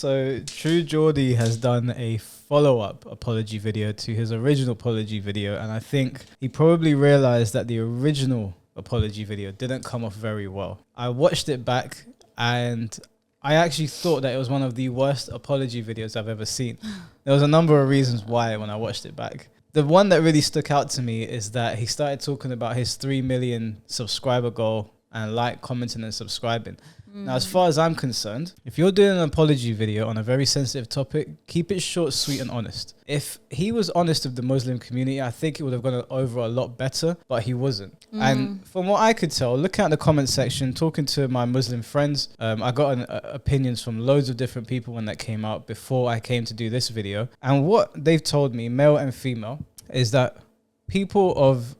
So True Geordie has done a follow-up apology video to his original apology video, and I think he probably realized that the original apology video didn't come off very well. I watched it back and I actually thought that it was one of the worst apology videos I've ever seen. There was a number of reasons why when I watched it back. The one that really stuck out to me is that he started talking about his 3 million subscriber goal and commenting and subscribing. Now, as far as I'm concerned, if you're doing an apology video on a very sensitive topic, keep it short, sweet, and honest. If he was honest with the Muslim community, I think it would have gone over a lot better, but he wasn't. And from what I could tell, looking at the comment section, talking to my Muslim friends, I got opinions from loads of different people when that came out before I came to do this video. And what they've told me, male and female, is that people of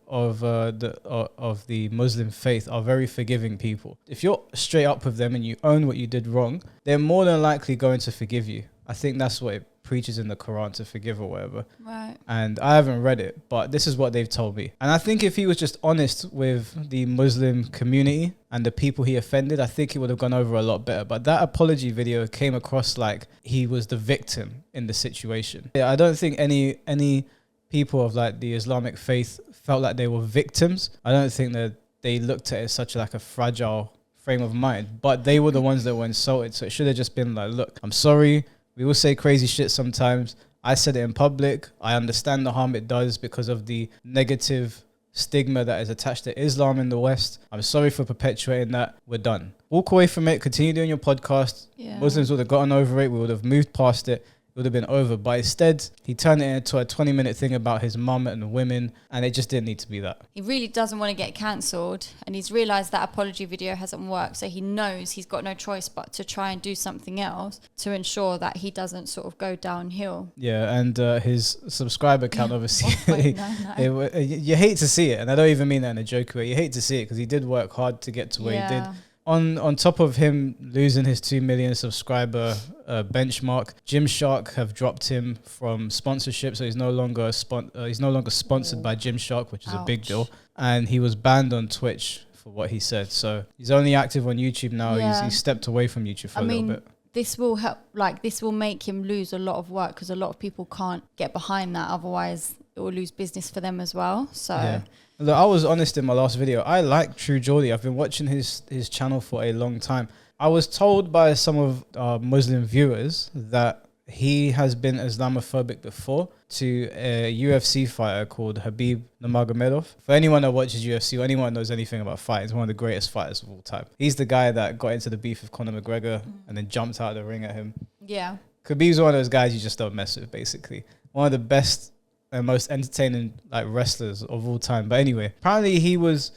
the Muslim faith are very forgiving people. If you're straight up with them and you own what you did wrong, they're more than likely going to forgive you. I think that's what it preaches in the Quran, to forgive or whatever. Right. And I haven't read it, but this is what they've told me. And I think if he was just honest with the Muslim community and the people he offended, I think it would have gone over a lot better. But that apology video came across like he was the victim in the situation. I don't think any people of like the Islamic faith felt like they were victims. I don't think that they looked at it as such like a fragile frame of mind, but they were the ones that were insulted. So it should have just been like, look, I'm sorry. We will say crazy shit sometimes. I said it in public. I understand the harm it does because of the negative stigma that is attached to Islam in the West. I'm sorry for perpetuating that. We're done. Walk away from it. Continue doing your podcast. Yeah. Muslims would have gotten over it. We would have moved past it. It would have been over. But instead, he turned it into a 20-minute thing about his mum and the women, and it just didn't need to be that. He really doesn't want to get cancelled, and he's realised that apology video hasn't worked, so he knows he's got no choice but to try and do something else to ensure that he doesn't sort of go downhill. Yeah, and his subscriber count, obviously, you hate to see it, and I don't even mean that in a joke way. You hate to see it because he did work hard to get to where he did. On top of him losing his 2 million subscriber benchmark, Gymshark have dropped him from sponsorship, so he's no longer sponsored by Gymshark, which is a big deal. And he was banned on Twitch for what he said. So he's only active on YouTube now. Yeah. He's stepped away from YouTube for a little bit. This will help. This will make him lose a lot of work because a lot of people can't get behind that. Otherwise, it will lose business for them as well. So. Yeah. Look, I was honest in my last video. I like True Geordie. I've been watching his channel for a long time. I was told by some of our Muslim viewers that he has been Islamophobic before to a UFC fighter called Khabib Nurmagomedov. For anyone that watches UFC or anyone that knows anything about fighting, he's one of the greatest fighters of all time. He's the guy that got into the beef with Conor McGregor and then jumped out of the ring at him. Yeah. Khabib's one of those guys you just don't mess with, basically. One of the best and most entertaining wrestlers of all time. But anyway, apparently he was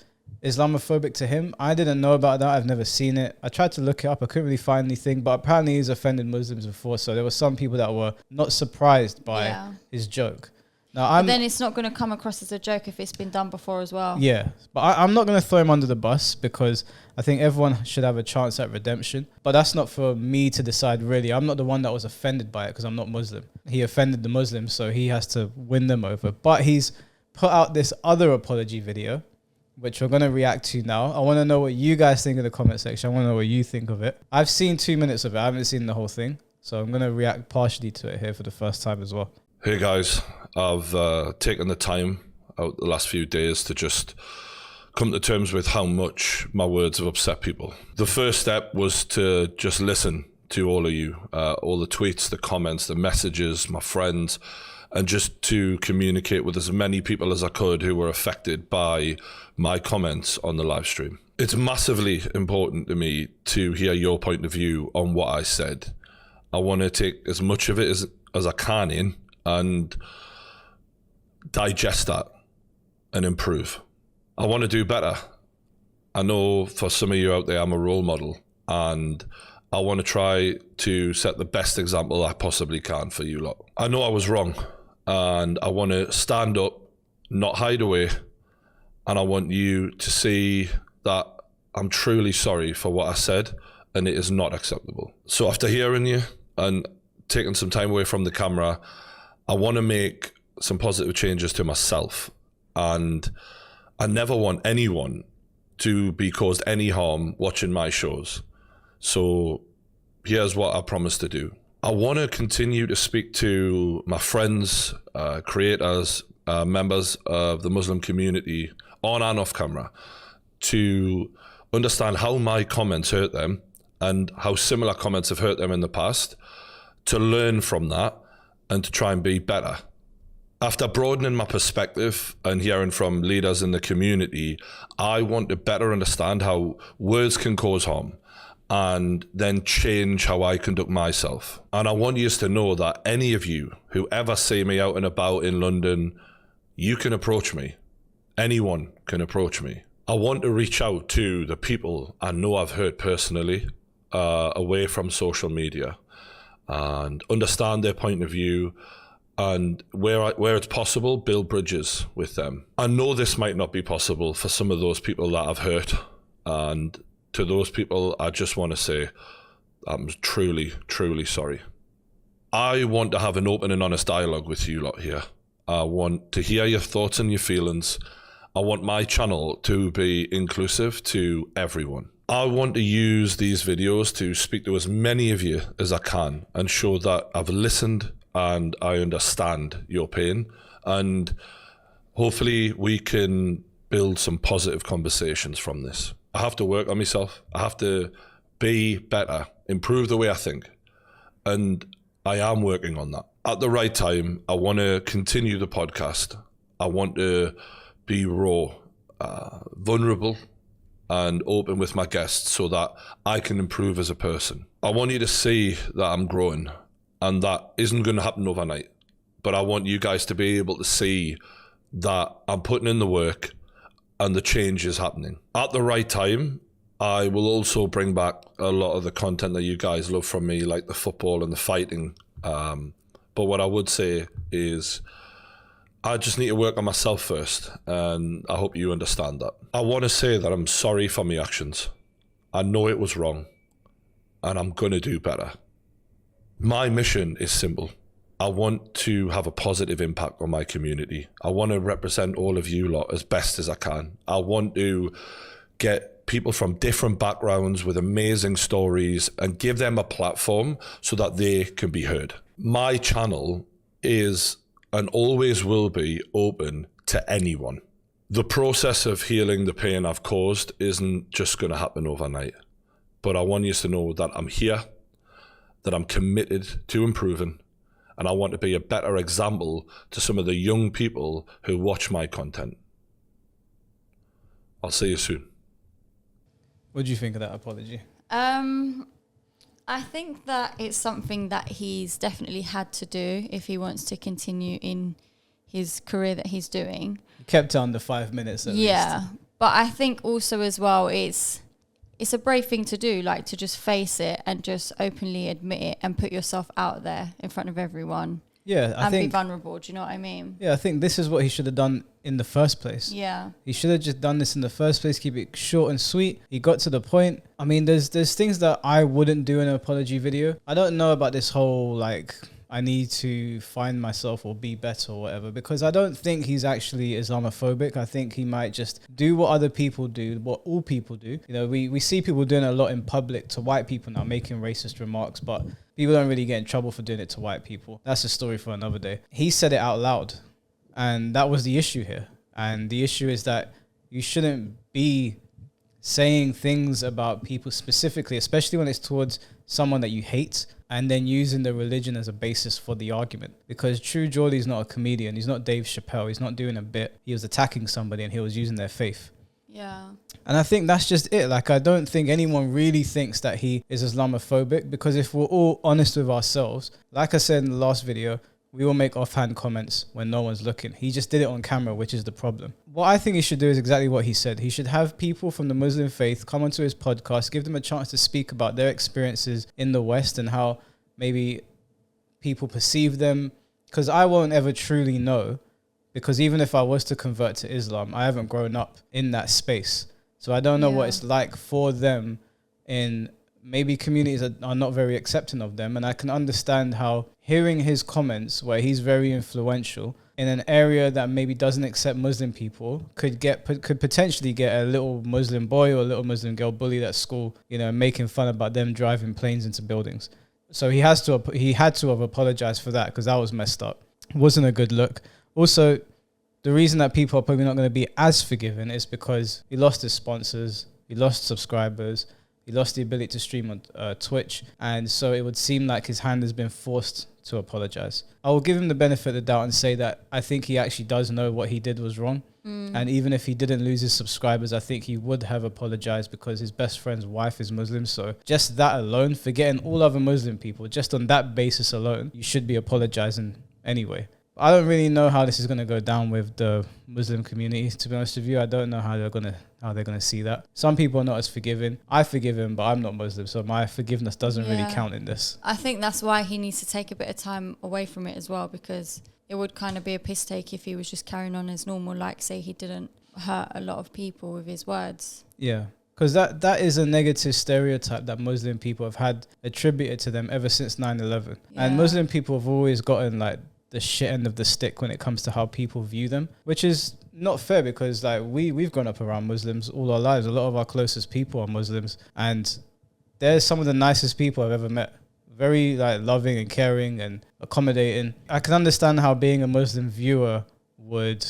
Islamophobic to him. I didn't know about that. I've never seen it. I tried to look it up. I couldn't really find anything, but apparently he's offended Muslims before. So there were some people that were not surprised by his joke. Now, but then it's not going to come across as a joke if it's been done before as well. Yeah, but I'm not going to throw him under the bus because I think everyone should have a chance at redemption. But that's not for me to decide, really. I'm not the one that was offended by it because I'm not Muslim. He offended the Muslims, so he has to win them over. But he's put out this other apology video, which we're going to react to now. I want to know what you guys think in the comment section. I want to know what you think of it. I've seen 2 minutes of it. I haven't seen the whole thing. So I'm going to react partially to it here for the first time as well. Hey guys, I've taken the time out the last few days to just come to terms with how much my words have upset people. The first step was to just listen to all of you, all the tweets, the comments, the messages, my friends, and just to communicate with as many people as I could who were affected by my comments on the live stream. It's massively important to me to hear your point of view on what I said. I want to take as much of it as I can in and digest that and improve. I want to do better. I know for some of you out there, I'm a role model and I want to try to set the best example I possibly can for you lot. I know I was wrong and I want to stand up, not hide away, and I want you to see that I'm truly sorry for what I said and it is not acceptable. So after hearing you and taking some time away from the camera, I want to make some positive changes to myself, and I never want anyone to be caused any harm watching my shows. So here's what I promise to do. I want to continue to speak to my friends, creators, members of the Muslim community on and off camera to understand how my comments hurt them and how similar comments have hurt them in the past, to learn from that and to try and be better. After broadening my perspective and hearing from leaders in the community, I want to better understand how words can cause harm and then change how I conduct myself. And I want you to know that any of you who ever see me out and about in London, you can approach me. Anyone can approach me. I want to reach out to the people I know I've hurt personally away from social media and understand their point of view, and where it's possible, build bridges with them. I know this might not be possible for some of those people that I've hurt, and to those people, I just want to say I'm truly, truly sorry. I want to have an open and honest dialogue with you lot here. I want to hear your thoughts and your feelings. I want my channel to be inclusive to everyone. I want to use these videos to speak to as many of you as I can and show that I've listened and I understand your pain, and hopefully we can build some positive conversations from this. I have to work on myself. I have to be better, improve the way I think, and I am working on that. At the right time, I want to continue the podcast. I want to be raw, vulnerable, and open with my guests so that I can improve as a person. I want you to see that I'm growing, and that isn't going to happen overnight. But I want you guys to be able to see that I'm putting in the work and the change is happening. At the right time, I will also bring back a lot of the content that you guys love from me, like the football and the fighting. But what I would say is I just need to work on myself first, and I hope you understand that. I want to say that I'm sorry for my actions. I know it was wrong, and I'm going to do better. My mission is simple. I want to have a positive impact on my community. I want to represent all of you lot as best as I can. I want to get people from different backgrounds with amazing stories and give them a platform so that they can be heard. My channel is and always will be open to anyone. The process of healing the pain I've caused isn't just going to happen overnight, but I want you to know that I'm here, that I'm committed to improving, and I want to be a better example to some of the young people who watch my content. I'll see you soon. What do you think of that apology? I think that it's something that he's definitely had to do if he wants to continue in his career that he's doing. He kept it under 5 minutes at least. But I think also as well, it's a brave thing to do, like to just face it and just openly admit it and put yourself out there in front of everyone. Yeah, I think be vulnerable. Do you know what I mean? Yeah, I think this is what he should have done in the first place. Yeah, he should have just done this in the first place. Keep it short and sweet. He got to the point. I mean, there's things that I wouldn't do in an apology video. I don't know about this whole like I need to find myself or be better or whatever, because I don't think he's actually Islamophobic. I think he might just do what other people do, what all people do. You know, we see people doing a lot in public to white people now, making racist remarks, but people don't really get in trouble for doing it to white people. That's a story for another day. He said it out loud, and that was the issue here. And the issue is that you shouldn't be saying things about people specifically, especially when it's towards someone that you hate, and then using the religion as a basis for the argument. Because True Geordie is not a comedian. He's not Dave Chappelle. He's not doing a bit. He was attacking somebody and he was using their faith. Yeah. And I think that's just it. Like, I don't think anyone really thinks that he is Islamophobic, because if we're all honest with ourselves, like I said in the last video, we will make offhand comments when no one's looking. He just did it on camera, which is the problem. What I think he should do is exactly what he said. He should have people from the Muslim faith come onto his podcast, give them a chance to speak about their experiences in the West and how maybe people perceive them. Because I won't ever truly know, because even if I was to convert to Islam, I haven't grown up in that space. So I don't know what it's like for them in maybe communities that are not very accepting of them. And I can understand how hearing his comments, where he's very influential in an area that maybe doesn't accept Muslim people, could potentially get a little Muslim boy or a little Muslim girl bullied at school, you know, making fun about them driving planes into buildings. So he had to have apologized for that, because that was messed up. It wasn't a good look. Also, the reason that people are probably not going to be as forgiving is because he lost his sponsors, he lost subscribers, he lost the ability to stream on Twitch, and so it would seem like his hand has been forced to apologize. I will give him the benefit of the doubt and say that I think he actually does know what he did was wrong. And even if he didn't lose his subscribers, I think he would have apologized, because his best friend's wife is Muslim. So just that alone, forgetting all other Muslim people, just on that basis alone, you should be apologizing anyway. I don't really know how this is going to go down with the Muslim community, to be honest with you. I don't know how they're going to see that. Some people are not as forgiving. I forgive him, but I'm not Muslim, so my forgiveness doesn't really count in this. I think that's why he needs to take a bit of time away from it as well, because it would kind of be a piss take if he was just carrying on as normal, like say he didn't hurt a lot of people with his words. Yeah. Because that is a negative stereotype that Muslim people have had attributed to them ever since 9/11. And Muslim people have always gotten like the shit end of the stick when it comes to how people view them, which is not fair, because like we've grown up around Muslims all our lives. A lot of our closest people are Muslims, and they're some of the nicest people I've ever met. Very like loving and caring and accommodating. I can understand how being a Muslim viewer would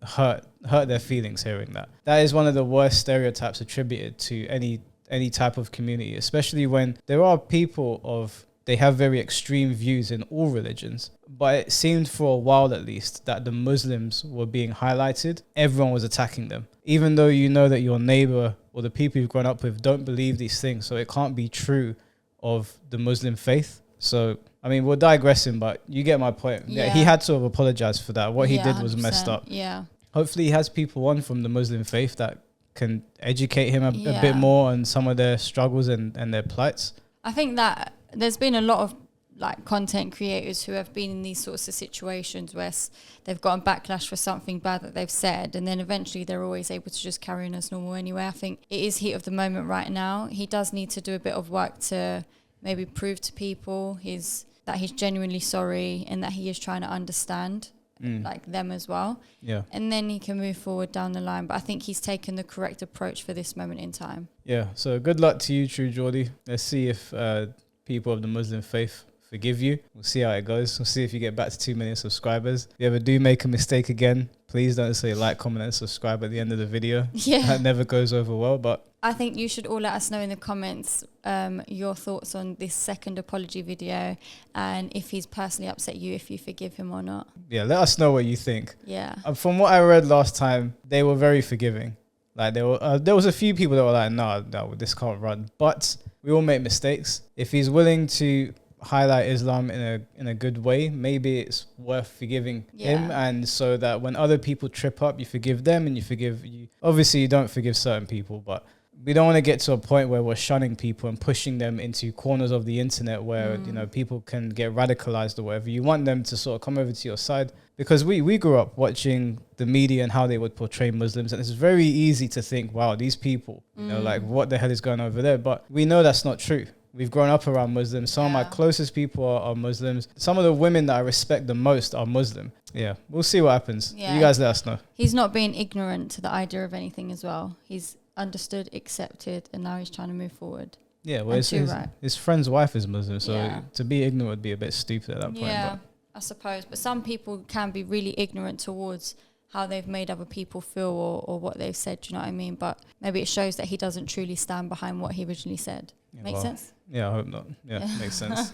hurt their feelings hearing that. That is one of the worst stereotypes attributed to any type of community, especially when there are people they have very extreme views in all religions. But it seemed for a while at least that the Muslims were being highlighted. Everyone was attacking them. Even though you know that your neighbor or the people you've grown up with don't believe these things, so it can't be true of the Muslim faith. So, I mean, we're digressing, but you get my point. Yeah, he had to have apologized for that. What he did was 100%. messed up. Yeah. Hopefully he has people on from the Muslim faith that can educate him a bit more on some of their struggles and their plights. I think that there's been a lot of like content creators who have been in these sorts of situations where they've gotten backlash for something bad that they've said, and then eventually they're always able to just carry on as normal anyway. I think it is heat of the moment right now. He does need to do a bit of work to maybe prove to people that he's genuinely sorry and that he is trying to understand like them as well. Yeah. And then he can move forward down the line. But I think he's taken the correct approach for this moment in time. Yeah. So good luck to you, True Geordie. Let's see if people of the Muslim faith forgive you. We'll see how it goes. We'll see if you get back to 2 million subscribers. If you ever do make a mistake again, please don't say like, comment and subscribe at the end of the video. Yeah. That never goes over well, but I think you should all let us know in the comments your thoughts on this second apology video, and if he's personally upset you, if you forgive him or not. Yeah, let us know what you think. Yeah. From what I read last time, they were very forgiving. Like there was a few people that were like, no, this can't run. But we all make mistakes. If he's willing to highlight Islam in a good way, maybe it's worth forgiving him, and so that when other people trip up, you forgive them and you obviously you don't forgive certain people, but we don't want to get to a point where we're shunning people and pushing them into corners of the internet where people can get radicalized or whatever. You want them to sort of come over to your side, because we grew up watching the media and how they would portray Muslims, and it's very easy to think, wow, these people, like what the hell is going on over there? But we know that's not true. We've grown up around Muslims. Some of my closest people are Muslims. Some of the women that I respect the most are Muslim. Yeah, we'll see what happens. Yeah. You guys let us know. He's not being ignorant to the idea of anything as well. He's understood, accepted, and now he's trying to move forward. Yeah, well, his friend's wife is Muslim, so to be ignorant would be a bit stupid at that point. Yeah, I suppose. But some people can be really ignorant towards how they've made other people feel or what they've said, do you know what I mean? But maybe it shows that he doesn't truly stand behind what he originally said. Makes sense? Yeah, I hope not. Yeah, makes sense.